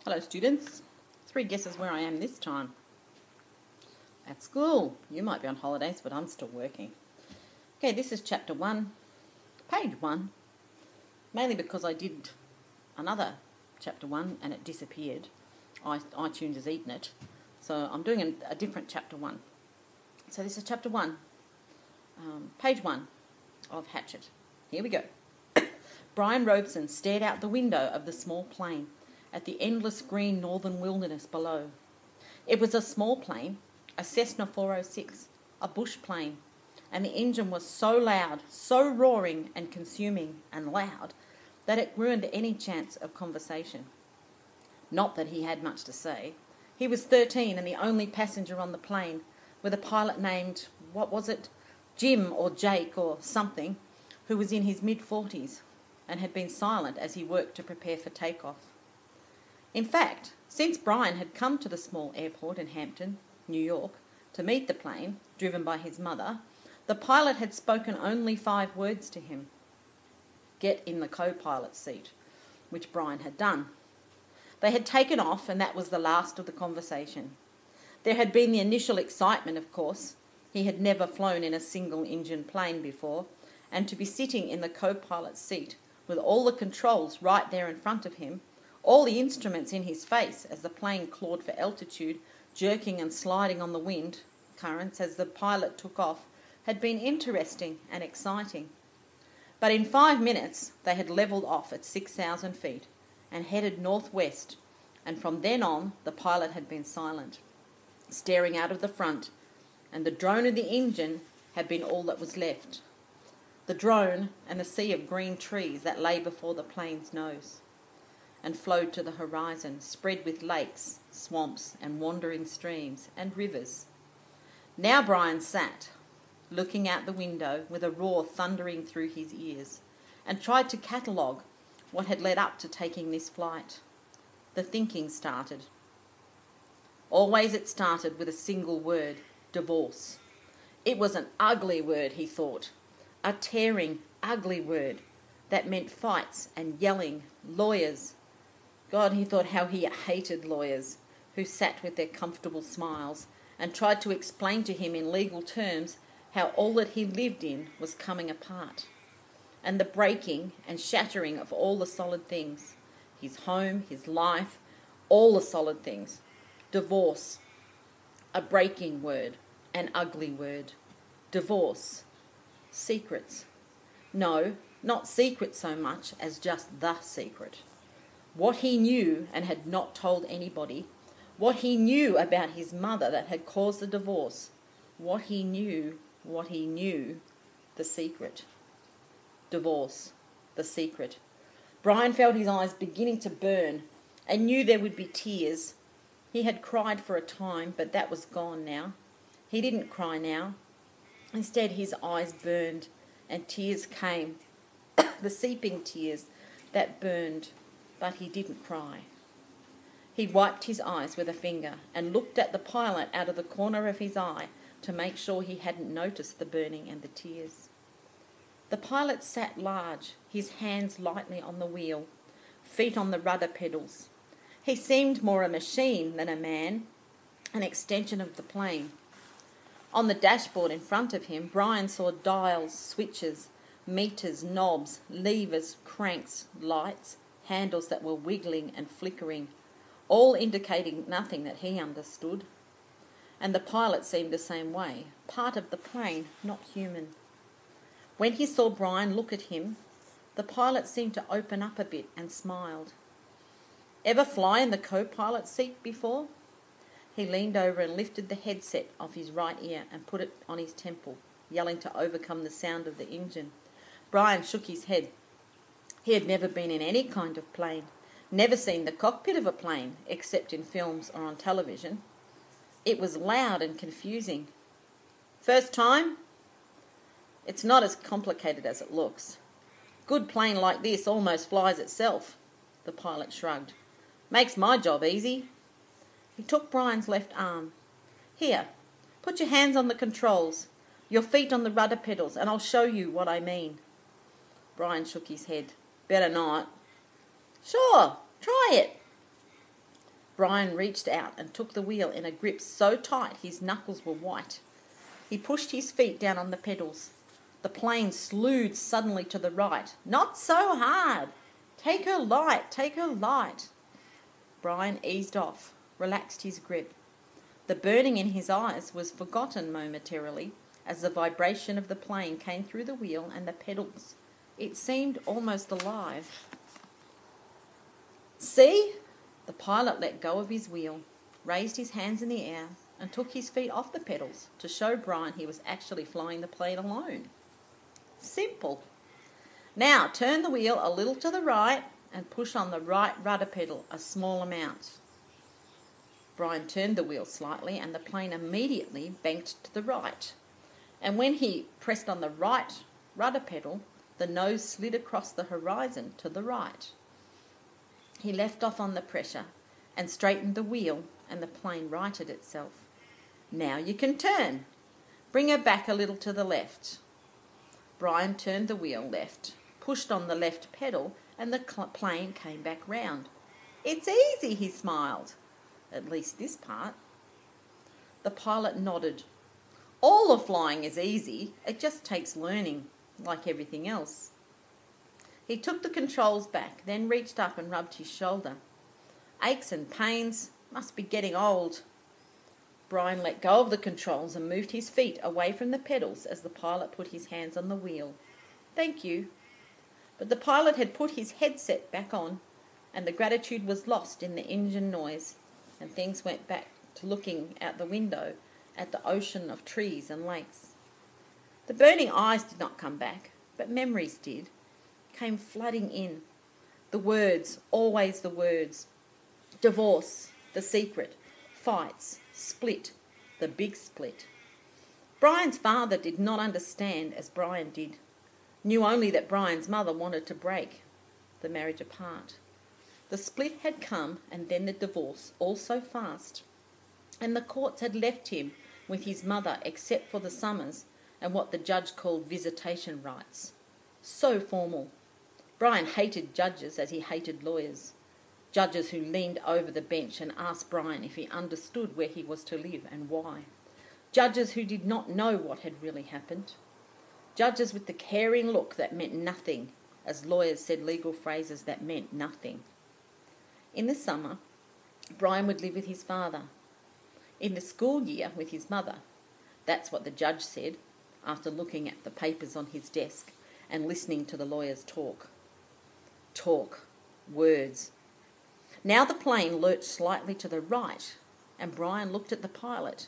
Hello students. 3 guesses where I am this time. At school. You might be on holidays, but I'm still working. Okay, this is chapter 1, page 1. Mainly because I did another chapter 1 and it disappeared. iTunes has eaten it. So I'm doing a different chapter 1. So this is chapter 1, page 1 of Hatchet. Here we go. Brian Robeson stared out the window of the small plane at the endless green northern wilderness below. It was a small plane, a Cessna 406, a bush plane, and the engine was so loud, so roaring and consuming and loud, that it ruined any chance of conversation. Not that he had much to say. He was 13 and the only passenger on the plane, with a pilot named, what was it, Jim or Jake or something, who was in his mid-40s and had been silent as he worked to prepare for takeoff. In fact, since Brian had come to the small airport in Hampton, New York, to meet the plane, driven by his mother, the pilot had spoken only 5 words to him. Get in the co-pilot seat, which Brian had done. They had taken off, and that was the last of the conversation. There had been the initial excitement, of course. He had never flown in a single-engine plane before, and to be sitting in the co-pilot seat with all the controls right there in front of him, all the instruments in his face as the plane clawed for altitude, jerking and sliding on the wind currents as the pilot took off, had been interesting and exciting. But in 5 minutes they had levelled off at 6,000 feet and headed northwest, and from then on the pilot had been silent, staring out of the front, and the drone of the engine had been all that was left. The drone and the sea of green trees that lay before the plane's nose and flowed to the horizon, spread with lakes, swamps and wandering streams and rivers. Now Brian sat, looking out the window with a roar thundering through his ears, and tried to catalogue what had led up to taking this flight. The thinking started. Always it started with a single word, divorce. It was an ugly word, he thought, a tearing, ugly word that meant fights and yelling, lawyers. God, he thought how he hated lawyers who sat with their comfortable smiles and tried to explain to him in legal terms how all that he lived in was coming apart, and the breaking and shattering of all the solid things, his home, his life, all the solid things. Divorce, a breaking word, an ugly word. Divorce, secrets. No, not secrets so much as just the secret. What he knew and had not told anybody, what he knew about his mother that had caused the divorce, what he knew, the secret. Divorce, the secret. Brian felt his eyes beginning to burn and knew there would be tears. He had cried for a time, but that was gone now. He didn't cry now. Instead, his eyes burned and tears came, the seeping tears that burned, but he didn't cry. He wiped his eyes with a finger and looked at the pilot out of the corner of his eye to make sure he hadn't noticed the burning and the tears. The pilot sat large, his hands lightly on the wheel, feet on the rudder pedals. He seemed more a machine than a man, an extension of the plane. On the dashboard in front of him, Brian saw dials, switches, meters, knobs, levers, cranks, lights, handles that were wiggling and flickering, all indicating nothing that he understood. And the pilot seemed the same way, part of the plane, not human. When he saw Brian look at him, the pilot seemed to open up a bit and smiled. Ever fly in the co-pilot seat before? He leaned over and lifted the headset off his right ear and put it on his temple, yelling to overcome the sound of the engine. Brian shook his head. He had never been in any kind of plane, never seen the cockpit of a plane, except in films or on television. It was loud and confusing. First time? It's not as complicated as it looks. Good plane like this almost flies itself, the pilot shrugged. Makes my job easy. He took Brian's left arm. Here, put your hands on the controls, your feet on the rudder pedals, and I'll show you what I mean. Brian shook his head. Better not. Sure, try it. Brian reached out and took the wheel in a grip so tight his knuckles were white. He pushed his feet down on the pedals. The plane slewed suddenly to the right. "Not so hard! Take her light, take her light!" Brian eased off, relaxed his grip. The burning in his eyes was forgotten momentarily as the vibration of the plane came through the wheel and the pedals. It seemed almost alive. "See?" The pilot let go of his wheel, raised his hands in the air, and took his feet off the pedals to show Brian he was actually flying the plane alone. Simple. "Now turn the wheel a little to the right and push on the right rudder pedal a small amount." Brian turned the wheel slightly and the plane immediately banked to the right. And when he pressed on the right rudder pedal, the nose slid across the horizon to the right. He left off on the pressure and straightened the wheel, and the plane righted itself. "Now you can turn. Bring her back a little to the left." Brian turned the wheel left, pushed on the left pedal, and the plane came back round. "It's easy," he smiled. "At least this part." The pilot nodded. "All of flying is easy. It just takes learning, like everything else." He took the controls back, then reached up and rubbed his shoulder. "Aches and pains. Must be getting old." Brian let go of the controls and moved his feet away from the pedals as the pilot put his hands on the wheel. "Thank you." But the pilot had put his headset back on, and the gratitude was lost in the engine noise, and things went back to looking out the window at the ocean of trees and lakes. The burning eyes did not come back, but memories did, came flooding in. The words, always the words. Divorce, the secret, fights, split, the big split. Brian's father did not understand as Brian did, knew only that Brian's mother wanted to break the marriage apart. The split had come, and then the divorce, all so fast. And the courts had left him with his mother except for the summers and what the judge called visitation rights. So formal. Brian hated judges as he hated lawyers. Judges who leaned over the bench and asked Brian if he understood where he was to live and why. Judges who did not know what had really happened. Judges with the caring look that meant nothing, as lawyers said legal phrases that meant nothing. In the summer, Brian would live with his father. In the school year, with his mother. That's what the judge said, after looking at the papers on his desk and listening to the lawyers talk. Talk. Words. Now the plane lurched slightly to the right, and Brian looked at the pilot.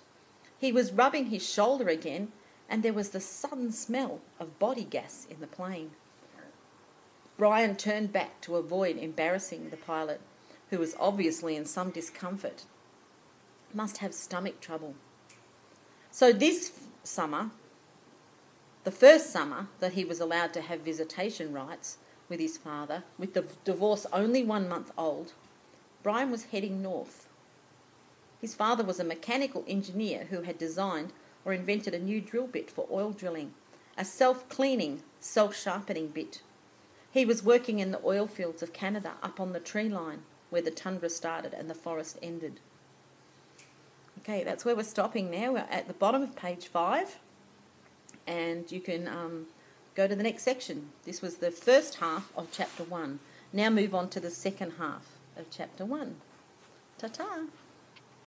He was rubbing his shoulder again, and there was the sudden smell of body gas in the plane. Brian turned back to avoid embarrassing the pilot, who was obviously in some discomfort. Must have stomach trouble. So this summer, the first summer that he was allowed to have visitation rights with his father, with the divorce only 1 month old, Brian was heading north. His father was a mechanical engineer who had designed or invented a new drill bit for oil drilling, a self-cleaning, self-sharpening bit. He was working in the oil fields of Canada up on the tree line where the tundra started and the forest ended. Okay, that's where we're stopping now. We're at the bottom of page 5, and you can go to the next section. This was the first half of chapter 1. Now move on to the second half of chapter 1. Ta-ta!